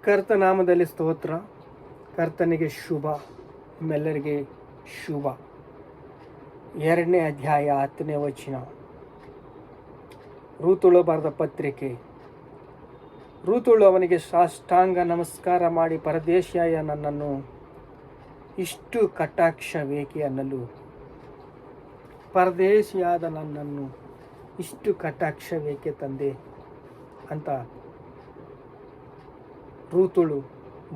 ಕರ್ತನಾಮದಲ್ಲಿ ಸ್ತೋತ್ರ. ಕರ್ತನಿಗೆ ಶುಭ, ನಿಮ್ಮೆಲ್ಲರಿಗೆ ಶುಭ. 2ನೇ ಅಧ್ಯಾಯ 10ನೇ ವಚನ. ರೂತುಳು ಬರೆದ ಪತ್ರಿಕೆ. ರೂತುಳು ಅವನಿಗೆ ಸಾಷ್ಟಾಂಗ ನಮಸ್ಕಾರ ಮಾಡಿ, ಪರದೇಶಿಯಾಯ ನನ್ನನ್ನು ಇಷ್ಟು ಕಟಾಕ್ಷವೇಕೆ ಅನ್ನಲು, ಪರದೇಶಿಯಾದ ನನ್ನನ್ನು ಇಷ್ಟು ಕಟಾಕ್ಷವೇಕೆ ತಂದೆ ಅಂತ ರೂತುಳು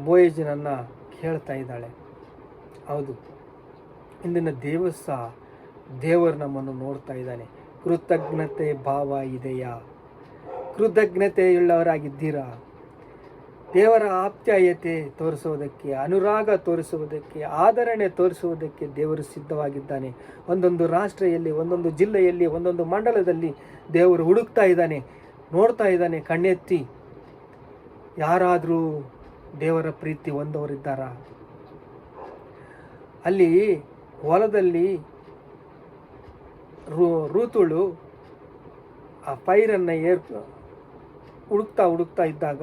ಬೋಯಜನನ್ನು ಕೇಳ್ತಾ ಇದ್ದಾಳೆ. ಹೌದು, ಇಂದಿನ ದಿವಸ ದೇವರು ನಮ್ಮನ್ನು ನೋಡ್ತಾ ಇದ್ದಾನೆ. ಕೃತಜ್ಞತೆ ಭಾವ ಇದೆಯಾ? ಕೃತಜ್ಞತೆಯುಳ್ಳವರಾಗಿದ್ದೀರಾ? ದೇವರ ಆಪ್ಯಾಯತೆ ತೋರಿಸುವುದಕ್ಕೆ, ಅನುರಾಗ ತೋರಿಸುವುದಕ್ಕೆ, ಆದರಣೆ ತೋರಿಸುವುದಕ್ಕೆ ದೇವರು ಸಿದ್ಧವಾಗಿದ್ದಾನೆ. ಒಂದೊಂದು ರಾಷ್ಟ್ರದಲ್ಲಿ, ಒಂದೊಂದು ಜಿಲ್ಲೆಯಲ್ಲಿ, ಒಂದೊಂದು ಮಂಡಲದಲ್ಲಿ ದೇವರು ಹುಡುಕ್ತಾ ಇದ್ದಾನೆ, ನೋಡ್ತಾ ಇದ್ದಾನೆ ಕಣ್ಣೆತ್ತಿ. ಯಾರಾದರೂ ದೇವರ ಪ್ರೀತಿ ಹೊಂದವರಿದ್ದಾರಾ? ಅಲ್ಲಿ ಹೊಲದಲ್ಲಿ ರೂತುಳು ಆ ಪೈರನ್ನು ಹುಡುಕ್ತಾ ಇದ್ದಾಗ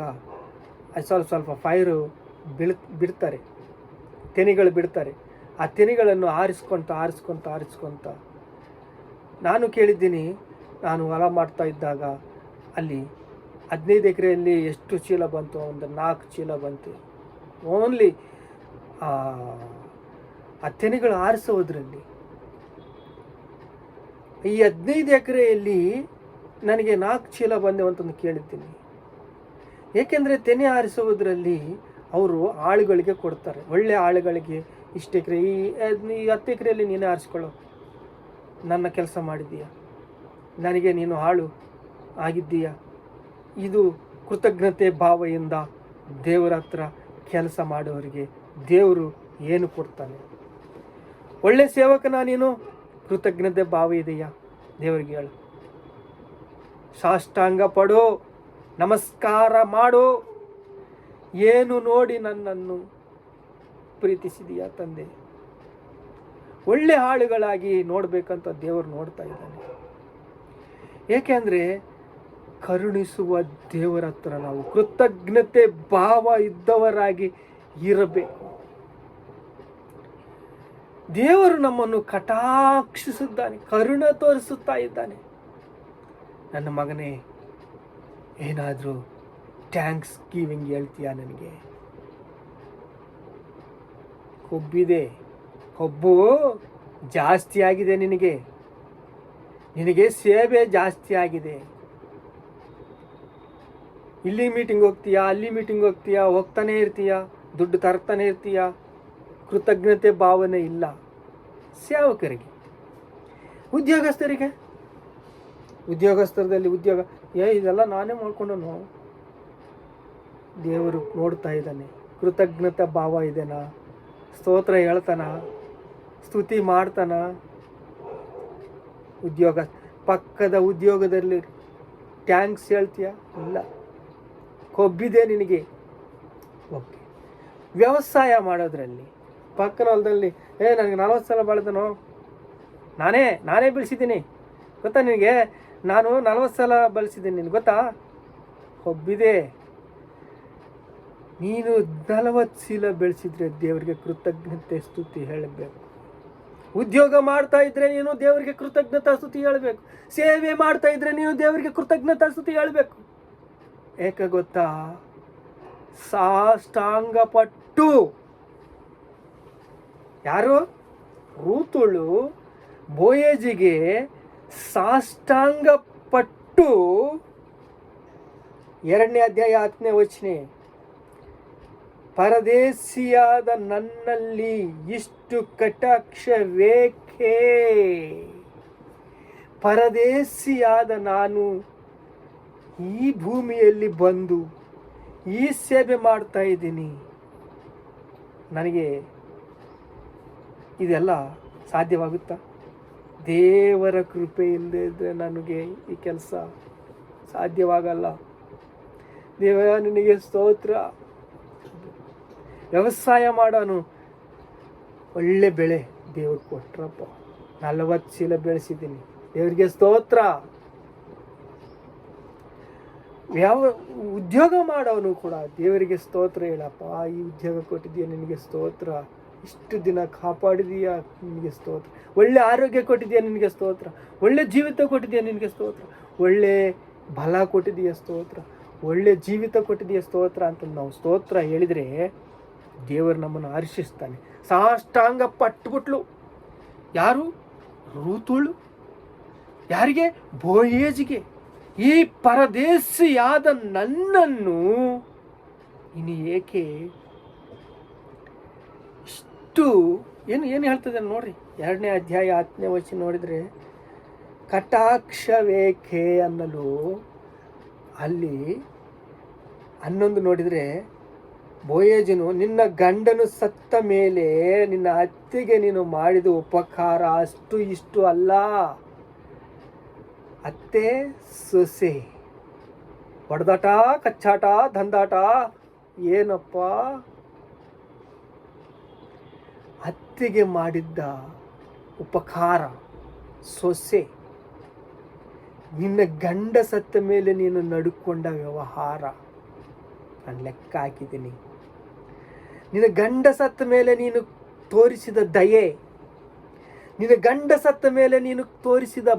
ಸ್ವಲ್ಪ ಫೈರು ಬಿಡ್ತಾರೆ, ತೆನೆಗಳು ಬಿಡ್ತಾರೆ. ಆ ತೆನೆಗಳನ್ನು ಆರಿಸ್ಕೊಂತ ನಾನು ಕೇಳಿದ್ದೀನಿ, ನಾನು ಹೊಲ ಮಾಡ್ತಾ ಇದ್ದಾಗ ಅಲ್ಲಿ 15 ಎಕರೆಯಲ್ಲಿ ಎಷ್ಟು ಚೀಲ ಬಂತು? ಒಂದು 4 ಚೀಲ ಬಂತು. ಓನ್ಲಿ ಆ ತೆನೆಗಳು ಆರಿಸೋದ್ರಲ್ಲಿ. ಈ 15 ಎಕರೆಯಲ್ಲಿ ನನಗೆ 4 ಚೀಲ ಬಂದೆವು ಅಂತಂದು ಕೇಳಿದ್ದೀನಿ. ಏಕೆಂದರೆ ತೆನೆ ಆರಿಸುವುದರಲ್ಲಿ ಅವರು ಆಳುಗಳಿಗೆ ಕೊಡ್ತಾರೆ, ಒಳ್ಳೆ ಆಳುಗಳಿಗೆ. ಇಷ್ಟು ಎಕರೆ, ಈ 10 ಎಕರೆಯಲ್ಲಿ ನೀನೇ ಆರಿಸ್ಕೊಳ್ಳೋ, ನನ್ನ ಕೆಲಸ ಮಾಡಿದ್ದೀಯಾ, ನನಗೆ ನೀನು ಆಳು ಆಗಿದ್ದೀಯಾ. ಇದು ಕೃತಜ್ಞತೆ ಭಾವದಿಂದ ದೇವರ ಹತ್ರ ಕೆಲಸ ಮಾಡೋರಿಗೆ ದೇವರು ಏನು ಕೊಡ್ತಾನೆ? ಒಳ್ಳೆ ಸೇವಕನ ನೀನು? ಕೃತಜ್ಞತೆ ಭಾವ ಇದೆಯಾ? ದೇವರಿಗೆ ಹೇಳು. ಸಾಷ್ಟಾಂಗ ಪಡೋ, ನಮಸ್ಕಾರ ಮಾಡು. ಏನು ನೋಡಿ ನನ್ನನ್ನು ಪ್ರೀತಿಸಿದೀಯಾ ತಂದೆ? ಒಳ್ಳೆ ಆಳುಗಳಾಗಿ ನೋಡಬೇಕಂತ ದೇವರು ನೋಡ್ತಾ ಇದ್ದಾನೆ. ಏಕೆಂದರೆ ಕರುಣಿಸುವ ದೇವರ ಹತ್ರ ನಾವು ಕೃತಜ್ಞತೆ ಭಾವ ಇದ್ದವರಾಗಿ ಇರಬೇಕು. ದೇವರು ನಮ್ಮನ್ನು ಕಟಾಕ್ಷಿಸಿದ್ದಾನೆ, ಕರುಣೆ ತೋರಿಸುತ್ತಾ ಇದ್ದಾನೆ. ನನ್ನ ಮಗನೇ, ಏನಾದರೂ ಥ್ಯಾಂಕ್ಸ್ ಗಿವಿಂಗ್ ಹೇಳ್ತೀಯಾ? ನನಗೆ ಕೊಬ್ಬಿದೆ, ಕೊಬ್ಬು ಜಾಸ್ತಿ ಆಗಿದೆ, ನಿನಗೆ ಸೇವೆ ಜಾಸ್ತಿ ಆಗಿದೆ. ಇಲ್ಲಿ ಮೀಟಿಂಗ್ ಹೋಗ್ತೀಯಾ, ಅಲ್ಲಿ ಮೀಟಿಂಗ್ ಹೋಗ್ತೀಯಾ, ಹೋಗ್ತಾನೆ ಇರ್ತೀಯ, ದುಡ್ಡು ತರ್ತಾನೆ ಇರ್ತೀಯ. ಕೃತಜ್ಞತೆ ಭಾವನೆ ಇಲ್ಲ. ಸೇವಕರಿಗೆ, ಉದ್ಯೋಗಸ್ಥರದಲ್ಲಿ ಉದ್ಯೋಗ, ಇದೆಲ್ಲ ನಾನೇ ಮಾಡ್ಕೊಂಡನು. ದೇವರು ನೋಡ್ತಾ ಇದ್ದಾನೆ. ಕೃತಜ್ಞತೆ ಭಾವ ಇದೆನಾ? ಸ್ತೋತ್ರ ಹೇಳ್ತಾನ, ಸ್ತುತಿ ಮಾಡ್ತಾನ? ಪಕ್ಕದ ಉದ್ಯೋಗದಲ್ಲಿ ಥ್ಯಾಂಕ್ಸ್ ಹೇಳ್ತೀಯ? ಇಲ್ಲ, ಕೊಬ್ಬಿದೆ ನಿನಗೆ. ಓಕೆ, ವ್ಯವಸಾಯ ಮಾಡೋದ್ರಲ್ಲಿ ಪಕ್ಕದ ಹೊಲದಲ್ಲಿ ನನಗೆ 40 ಸಲ ಬೆಳೆದನು, ನಾನೇ ಬೆಳೆಸಿದ್ದೀನಿ ಗೊತ್ತಾ ನಿನಗೆ? ನಾನು 40 ಸಲ ಬೆಳೆಸಿದ್ದೀನಿ, ನಿನಗೆ ಗೊತ್ತಾ? ಕೊಬ್ಬಿದೆ. ನೀನು 40 ಚೀಲ ಬೆಳೆಸಿದ್ರೆ ದೇವರಿಗೆ ಕೃತಜ್ಞತೆ ಸ್ತುತಿ ಹೇಳಬೇಕು. ಉದ್ಯೋಗ ಮಾಡ್ತಾ ಇದ್ರೆ ನೀನು ದೇವರಿಗೆ ಕೃತಜ್ಞತಾ ಸ್ತುತಿ ಹೇಳಬೇಕು. ಸೇವೆ ಮಾಡ್ತಾ ಇದ್ರೆ ನೀನು ದೇವರಿಗೆ ಕೃತಜ್ಞತಾ ಸ್ತುತಿ ಹೇಳಬೇಕು. ಏಕೆ ಗೊತ್ತಾ? ಸಾಷ್ಟಾಂಗಪಟ್ಟು. ಯಾರು? ರೂತುಳು ಬೋಯಜಿಗೆ ಸಾಷ್ಟಾಂಗಪಟ್ಟು. 2ನೇ ಅಧ್ಯಾಯ 10ನೇ ವಚನ. ಪರದೇಶಿಯಾದ ನನ್ನಲ್ಲಿ ಇಷ್ಟು ಕಟಾಕ್ಷವೇಕೆ? ಪರದೇಶಿಯಾದ ನಾನು ಈ ಭೂಮಿಯಲ್ಲಿ ಬಂದು ಈ ಸೇವೆ ಮಾಡ್ತಾ ಇದ್ದೀನಿ. ನನಗೆ ಇದೆಲ್ಲ ಸಾಧ್ಯವಾಗುತ್ತಾ? ದೇವರ ಕೃಪೆ ಇಲ್ಲದೆ ನನಗೆ ಈ ಕೆಲಸ ಸಾಧ್ಯವಾಗಲ್ಲ. ದೇವ ನಿನಗೆ ಸ್ತೋತ್ರ. ವ್ಯವಸಾಯ ಮಾಡೋನು ಒಳ್ಳೆ ಬೆಳೆ ದೇವ್ರು ಕೊಟ್ರಪ್ಪ. 40 ಚೀಲ ಬೆಳೆಸಿದ್ದೀನಿ, ದೇವರಿಗೆ ಸ್ತೋತ್ರ. ಯಾವ ಉದ್ಯೋಗ ಮಾಡೋನು ಕೂಡ ದೇವರಿಗೆ ಸ್ತೋತ್ರ ಹೇಳಪ್ಪ, ಈ ಉದ್ಯೋಗ ಕೊಟ್ಟಿದೀಯ ನಿನಗೆ ಸ್ತೋತ್ರ, ಇಷ್ಟು ದಿನ ಕಾಪಾಡಿದೀಯ ನಿನಗೆ ಸ್ತೋತ್ರ, ಒಳ್ಳೆ ಆರೋಗ್ಯ ಕೊಟ್ಟಿದೆಯಾ ನಿನಗೆ ಸ್ತೋತ್ರ, ಒಳ್ಳೆ ಜೀವಿತ ಕೊಟ್ಟಿದೆಯಾ ನಿನಗೆ ಸ್ತೋತ್ರ, ಒಳ್ಳೆ ಬಲ ಕೊಟ್ಟಿದೆಯಾ ಸ್ತೋತ್ರ, ಒಳ್ಳೆ ಜೀವಿತ ಕೊಟ್ಟಿದೆಯಾ ಸ್ತೋತ್ರ ಅಂತ ನಾವು ಸ್ತೋತ್ರ ಹೇಳಿದರೆ ದೇವರು ನಮ್ಮನ್ನು ಹರ್ಷಿಸ್ತಾನೆ. ಸಾಷ್ಟಾಂಗ ಪಟ್ಟುಬಿಟ್ಲು. ಯಾರು? ರೂತುಳು. ಯಾರಿಗೆ? ಬೋಯೇಜಿಗೆ. ಈ ಪರದೇಶಿಯಾದ ನನ್ನನ್ನು ಇನ್ನು ಏಕೆ ಇಷ್ಟು ಏನು ಹೇಳ್ತದೆ ನೋಡ್ರಿ. 2ನೇ ಅಧ್ಯಾಯ 10ನೇ ವಚನ ನೋಡಿದರೆ, ಕಟಾಕ್ಷವೇಕೆ ಅನ್ನಲು ಅಲ್ಲಿ 11 ನೋಡಿದರೆ, ಬೋಯೇಜನು ನಿನ್ನ ಗಂಡನು ಸತ್ತ ಮೇಲೆ ನಿನ್ನ ಅತ್ತೆಗೆ ನೀನು ಮಾಡಿದ ಉಪಕಾರ ಅಷ್ಟು ಇಷ್ಟು ಅಲ್ಲ. ಅತ್ತೆ ಸೊಸೆ ಹೊಡೆದಾಟ, ಕಚ್ಚಾಟ, ದಂದಾಟ ಏನಪ್ಪ? ಅತ್ತೆಗೆ ಮಾಡಿದ್ದ ಉಪಕಾರ ಸೊಸೆ, ನಿನ್ನ ಗಂಡ ಸತ್ತ ಮೇಲೆ ನೀನು ನಡ್ಕೊಂಡ ವ್ಯವಹಾರ ನಾನು ಲೆಕ್ಕ ಹಾಕಿದ್ದೀನಿ. ನಿನ್ನ ಗಂಡ ಸತ್ತ ಮೇಲೆ ನೀನು ತೋರಿಸಿದ ದಯೆ, ನಿನ್ನ ಗಂಡ ಸತ್ತ ಮೇಲೆ ನೀನು ತೋರಿಸಿದ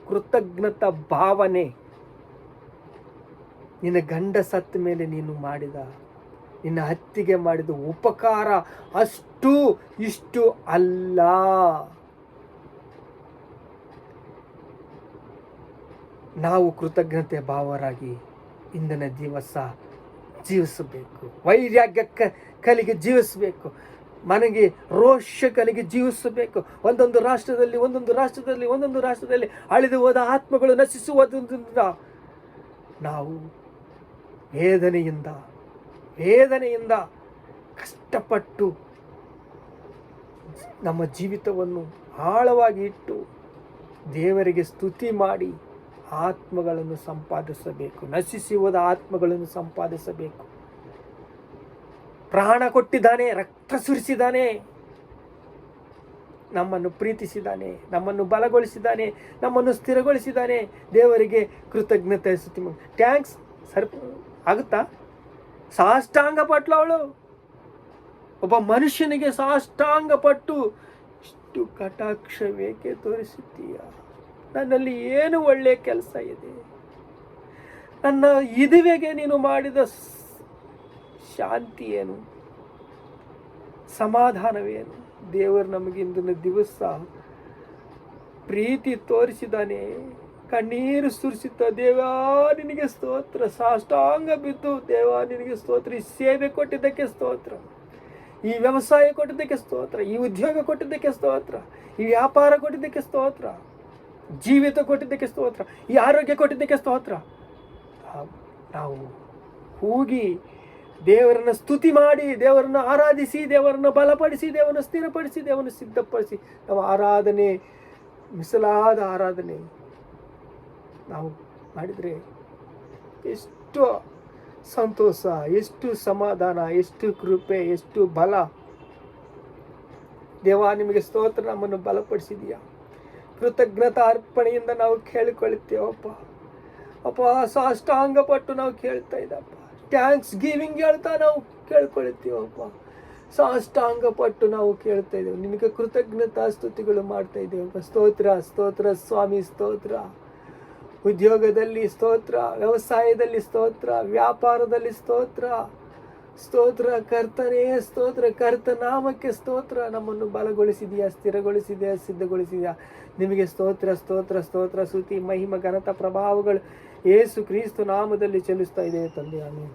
ಕೃತಜ್ಞತಾ ಭಾವನೆ, ನಿನ್ನ ಗಂಡ ಸತ್ತ ಮೇಲೆ ನೀನು ಮಾಡಿದ, ನಿನ್ನ ಹತ್ತಿಗೆ ಮಾಡಿದ ಉಪಕಾರ ಅಷ್ಟು ಇಷ್ಟು ಅಲ್ಲ. ನಾವು ಕೃತಜ್ಞತೆ ಭಾವರಾಗಿ ಇಂದಿನ ದಿವಸ ಜೀವಿಸಬೇಕು. ವೈರಾಗ್ಯ ಕಲಿಗೆ ಜೀವಿಸಬೇಕು. ಮನೆಗೆ ರೋಷ ಕಲಿಗೆ ಜೀವಿಸಬೇಕು. ಒಂದೊಂದು ರಾಷ್ಟ್ರದಲ್ಲಿ ಅಳಿದು ಹೋದ ಆತ್ಮಗಳು ನಶಿಸುವುದರಿಂದ ನಾವು ವೇದನೆಯಿಂದ ಕಷ್ಟಪಟ್ಟು ನಮ್ಮ ಜೀವಿತವನ್ನು ಆಳವಾಗಿ ಇಟ್ಟು ದೇವರಿಗೆ ಸ್ತುತಿ ಮಾಡಿ ಆತ್ಮಗಳನ್ನು ಸಂಪಾದಿಸಬೇಕು. ನಶಿಸಿ ಹೋದ ಆತ್ಮಗಳನ್ನು ಸಂಪಾದಿಸಬೇಕು. ಪ್ರಾಣ ಕೊಟ್ಟಿದ್ದಾನೆ, ರಕ್ತ ಸುರಿಸಿದ್ದಾನೆ, ನಮ್ಮನ್ನು ಪ್ರೀತಿಸಿದ್ದಾನೆ, ನಮ್ಮನ್ನು ಬಲಗೊಳಿಸಿದ್ದಾನೆ, ನಮ್ಮನ್ನು ಸ್ಥಿರಗೊಳಿಸಿದ್ದಾನೆ. ದೇವರಿಗೆ ಕೃತಜ್ಞತೆ ಸ್ತುತಿ ಥ್ಯಾಂಕ್ಸ್ ಆಗುತ್ತಾ? ಸಾಷ್ಟಾಂಗ ಪಟ್ಲು ಅವಳು. ಒಬ್ಬ ಮನುಷ್ಯನಿಗೆ ಸಾಷ್ಟಾಂಗ ಪಟ್ಟು ಇಷ್ಟು ಕಟಾಕ್ಷವೇಕೆ ತೋರಿಸುತ್ತೀಯ? ನನ್ನಲ್ಲಿ ಏನು ಒಳ್ಳೆಯ ಕೆಲಸ ಇದೆ? ನನ್ನ ಇದುವೆಗೆ ನೀನು ಮಾಡಿದ ಶಾಂತಿ ಏನು? ಸಮಾಧಾನವೇನು? ದೇವರು ನಮಗೆ ಇಂದಿನ ದಿವಸ ಪ್ರೀತಿ ತೋರಿಸಿದ್ದಾನೆ. ಕಣ್ಣೀರು ಸುರಿಸುತ್ತ ದೇವಾ ನಿನಗೆ ಸ್ತೋತ್ರ, ಸಾಷ್ಟಾಂಗ ಬಿದ್ದು ದೇವಾ ನಿನಗೆ ಸ್ತೋತ್ರ, ಈ ಸೇವೆ ಕೊಟ್ಟಿದ್ದಕ್ಕೆ ಸ್ತೋತ್ರ, ಈ ವ್ಯವಸಾಯ ಕೊಟ್ಟಿದ್ದಕ್ಕೆ ಸ್ತೋತ್ರ, ಈ ಉದ್ಯೋಗ ಕೊಟ್ಟಿದ್ದಕ್ಕೆ ಸ್ತೋತ್ರ, ಈ ವ್ಯಾಪಾರ ಕೊಟ್ಟಿದ್ದಕ್ಕೆ ಸ್ತೋತ್ರ, ಜೀವಿತ ಕೊಟ್ಟಿದ್ದಕ್ಕೆ ಸ್ತೋತ್ರ, ಈ ಆರೋಗ್ಯ ಕೊಟ್ಟಿದ್ದಕ್ಕೆ ಸ್ತೋತ್ರ. ನಾವು ಹೋಗಿ ದೇವರನ್ನು ಸ್ತುತಿ ಮಾಡಿ, ದೇವರನ್ನು ಆರಾಧಿಸಿ, ದೇವರನ್ನು ಬಲಪಡಿಸಿ, ದೇವರನ್ನು ಸ್ಥಿರಪಡಿಸಿ, ದೇವರನ್ನು ಸಿದ್ಧಪಡಿಸಿ ನಾವು ಆರಾಧನೆ, ಮೀಸಲಾದ ಆರಾಧನೆ ನಾವು ಮಾಡಿದರೆ ಎಷ್ಟು ಸಂತೋಷ, ಎಷ್ಟು ಸಮಾಧಾನ, ಎಷ್ಟು ಕೃಪೆ, ಎಷ್ಟು ಬಲ. ದೇವ ನಿಮಗೆ ಸ್ತೋತ್ರ, ನಮ್ಮನ್ನು ಬಲಪಡಿಸಿದೀಯಾ. ಕೃತಜ್ಞತಾ ಅರ್ಪಣೆಯಿಂದ ನಾವು ಕೇಳಿಕೊಳ್ಳುತ್ತೇವಪ್ಪ. ಅಪ್ಪ ಸಾಷ್ಟಾಂಗ ಪಟ್ಟು ನಾವು ಕೇಳ್ತಾ ಇದ್ದಪ್ಪ. ಥ್ಯಾಂಕ್ಸ್ ಗಿವಿಂಗ್ ಹೇಳ್ತಾ ನಾವು ಕೇಳ್ಕೊಳ್ತೀವಪ್ಪ. ಸಾಷ್ಟಾಂಗ ಪಟ್ಟು ನಾವು ಕೇಳ್ತಾ ಇದ್ದೇವೆ. ನಿನಗೆ ಕೃತಜ್ಞತಾ ಸ್ತುತಿಗಳು ಮಾಡ್ತಾ ಇದ್ದೇವಪ್ಪ. ಸ್ತೋತ್ರ ಸ್ವಾಮಿ, ಸ್ತೋತ್ರ. ಉದ್ಯೋಗದಲ್ಲಿ ಸ್ತೋತ್ರ, ವ್ಯವಸಾಯದಲ್ಲಿ ಸ್ತೋತ್ರ, ವ್ಯಾಪಾರದಲ್ಲಿ ಸ್ತೋತ್ರ ಕರ್ತನೇ ಸ್ತೋತ್ರ, ಕರ್ತನಾಮಕ್ಕೆ ಸ್ತೋತ್ರ. ನಮ್ಮನ್ನು ಬಲಗೊಳಿಸಿದೆಯಾ, ಸ್ಥಿರಗೊಳಿಸಿದೆಯಾ, ಸಿದ್ಧಗೊಳಿಸಿದೆಯಾ. ನಿಮಗೆ ಸ್ತೋತ್ರ ಸ್ತುತಿ ಮಹಿಮ ಘನತ ಪ್ರಭಾವಗಳು ಯೇಸು ಕ್ರಿಸ್ತ ನಾಮದಲ್ಲಿ ಚೆಲ್ಲಿಸ್ತಾ ಇದೆ ತಂದೆ. ಆಮೆನ್.